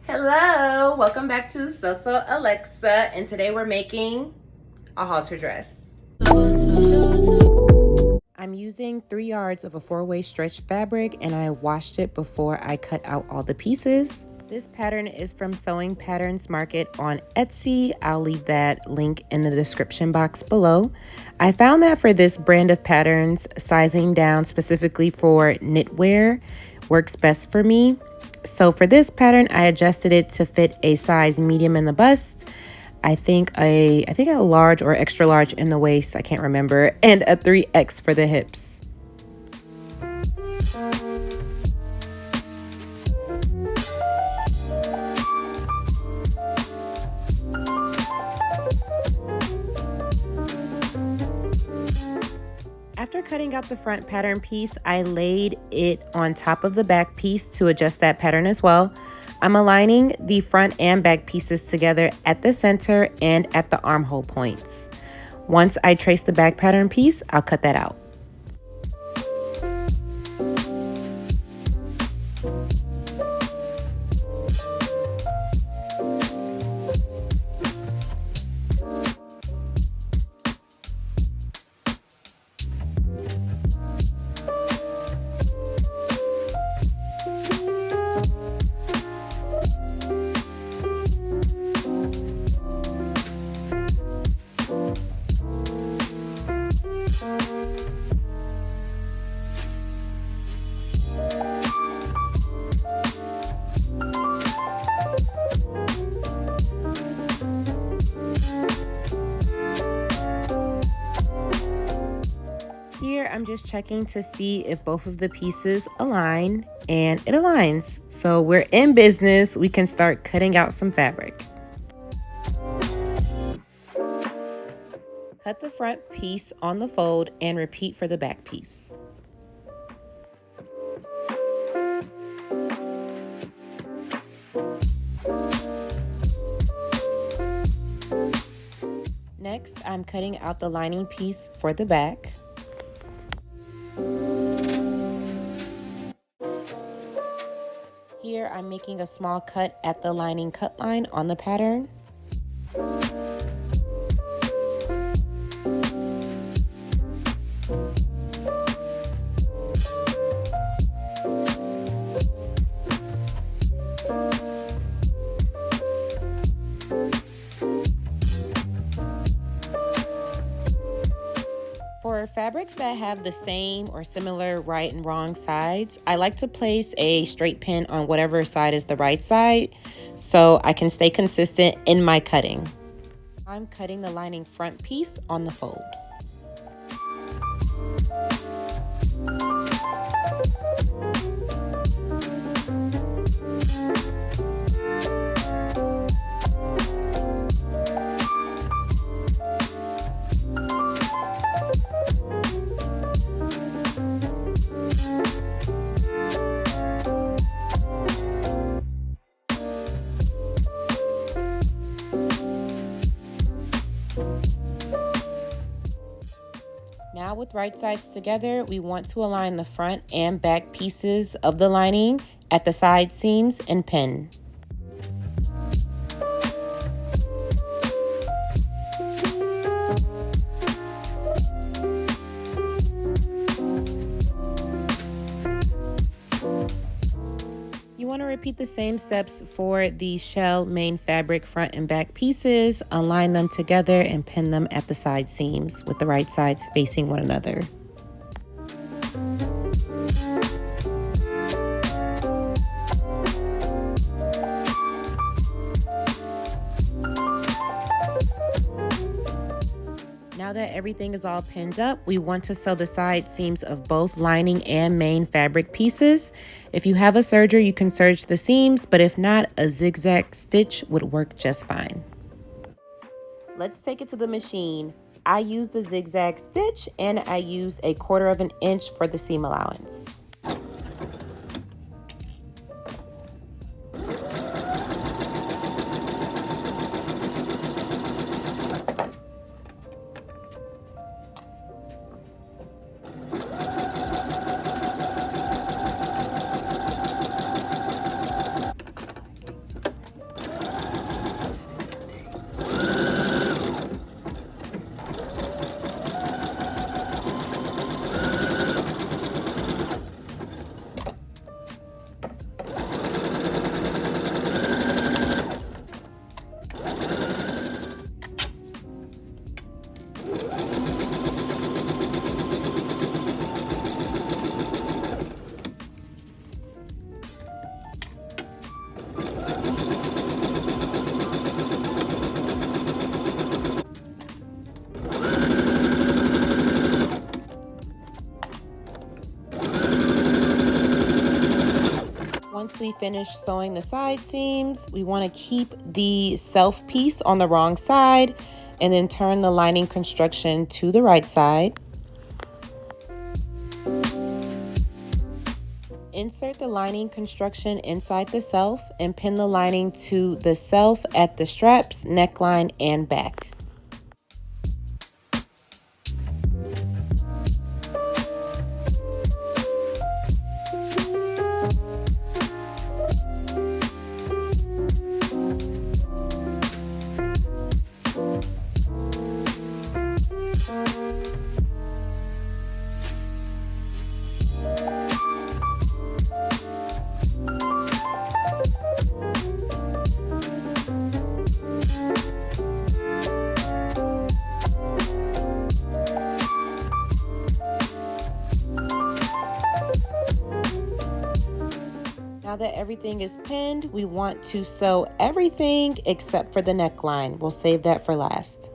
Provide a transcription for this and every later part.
Hello, welcome back to So Alexa, and today we're making a halter dress. I'm using 3 yards of a 4-way stretch fabric, and I washed it before I cut out all the pieces. This pattern is from Sewing Patterns Market on Etsy. I'll leave that link in the description box below. I found that for this brand of patterns, sizing down specifically for knitwear works best for me. So for this pattern, I adjusted it to fit a size medium in the bust, I think a large or extra large in the waist, I can't remember, and a 3X for the hips. After cutting out the front pattern piece, I laid it on top of the back piece to adjust that pattern as well. I'm aligning the front and back pieces together at the center and at the armhole points. Once I trace the back pattern piece, I'll cut that out. Here, I'm just checking to see if both of the pieces align, and it aligns. So we're in business. We can start cutting out some fabric. Cut the front piece on the fold and repeat for the back piece. Next, I'm cutting out the lining piece for the back. Here, I'm making a small cut at the lining cut line on the pattern. For fabrics that have the same or similar right and wrong sides, I like to place a straight pin on whatever side is the right side so I can stay consistent in my cutting. I'm cutting the lining front piece on the fold. Now with right sides together, we want to align the front and back pieces of the lining at the side seams and pin. You want to repeat the same steps for the shell main fabric front and back pieces. Align them together and pin them at the side seams with the right sides facing one another. Now that everything is all pinned up, we want to sew the side seams of both lining and main fabric pieces. If you have a serger, you can serge the seams, but if not, a zigzag stitch would work just fine. Let's take it to the machine. I used the zigzag stitch and I used 1/4 inch for the seam allowance. Once we finish sewing the side seams, we want to keep the self piece on the wrong side and then turn the lining construction to the right side. Insert the lining construction inside the self and pin the lining to the self at the straps, neckline, and back. Now that everything is pinned, we want to sew everything except for the neckline. We'll save that for last.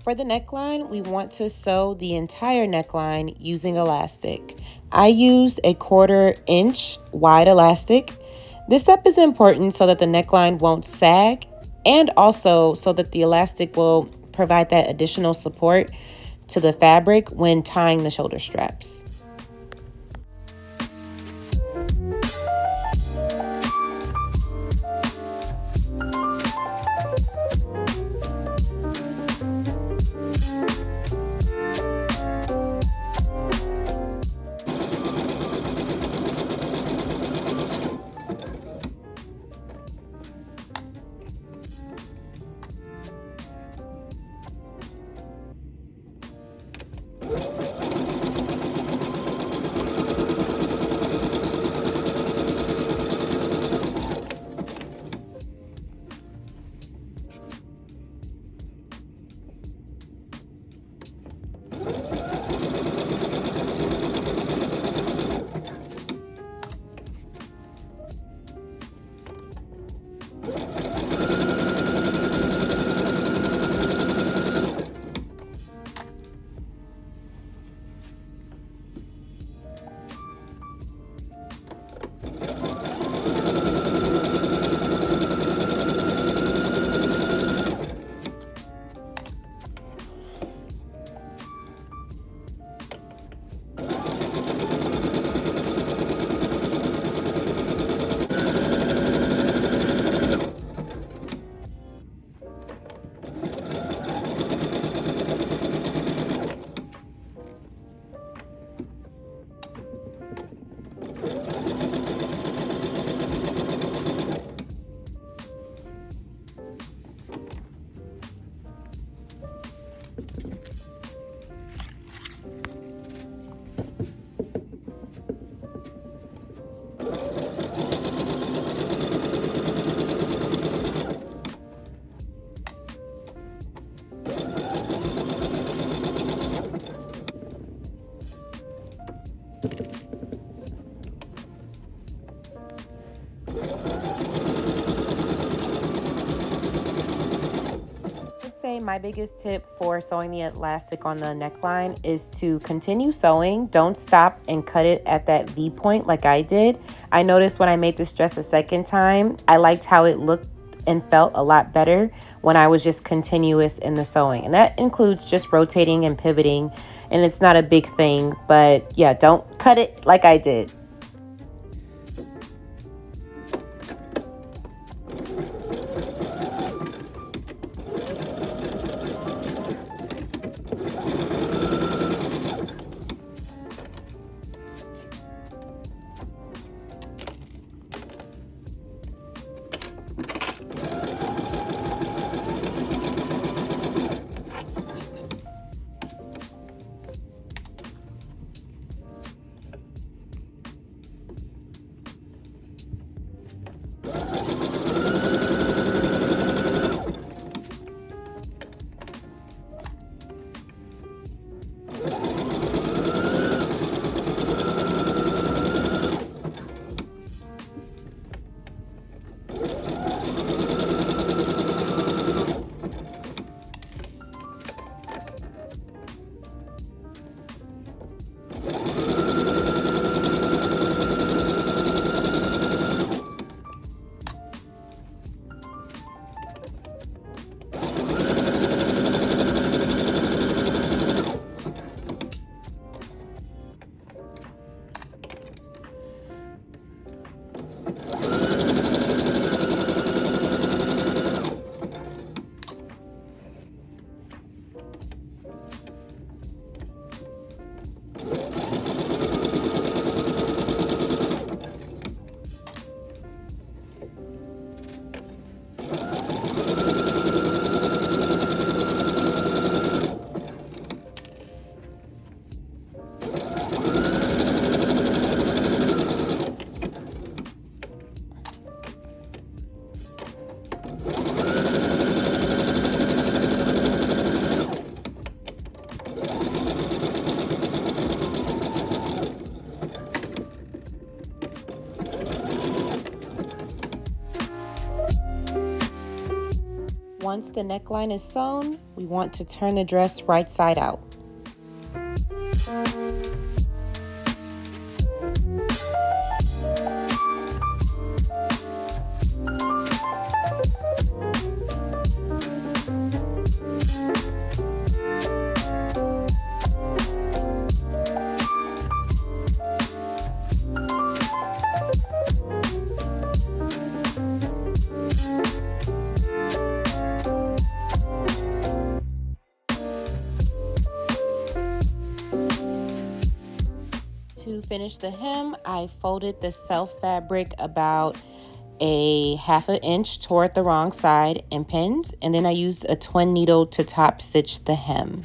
For the neckline, we want to sew the entire neckline using elastic. I used a 1/4 inch wide elastic. This step is important so that the neckline won't sag and also so that the elastic will provide that additional support to the fabric when tying the shoulder straps. say my biggest tip for sewing the elastic on the neckline is to continue sewing. Don't stop and cut it at that V point like I did. I noticed when I made this dress a second time, I liked how it looked and felt a lot better when I was just continuous in the sewing. And that includes just rotating and pivoting. And it's not a big thing, but yeah, don't cut it like I did. Once the neckline is sewn, we want to turn the dress right side out. To finish the hem, I folded the self fabric about a ½ inch toward the wrong side and pinned, and then I used a twin needle to top stitch the hem.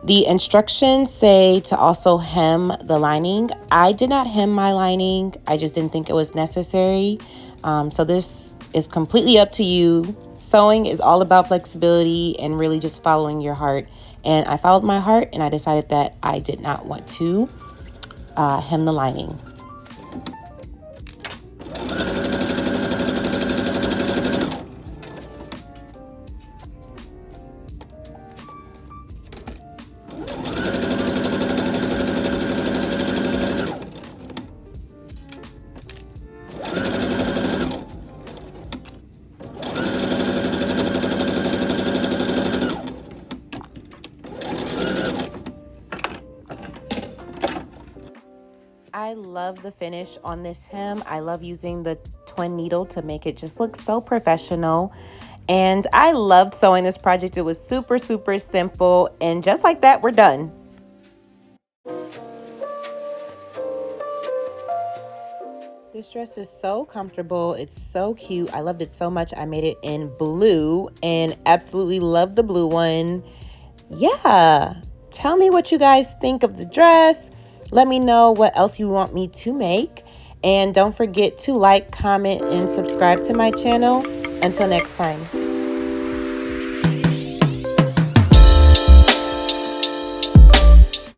The instructions say to also hem the lining. I did not hem my lining. I just didn't think it was necessary. So this is completely up to you. Sewing is all about flexibility and really just following your heart. And I followed my heart and I decided that I did not want to hem the lining. I love the finish on this hem. I love using the twin needle to make it just look so professional. And I loved sewing this project. It was super, super simple. And just like that, we're done. This dress is so comfortable. It's so cute. I loved it so much. I made it in blue and absolutely love the blue one. Yeah. Tell me what you guys think of the dress. Let me know what else you want me to make. And don't forget to like, comment, and subscribe to my channel. Until next time.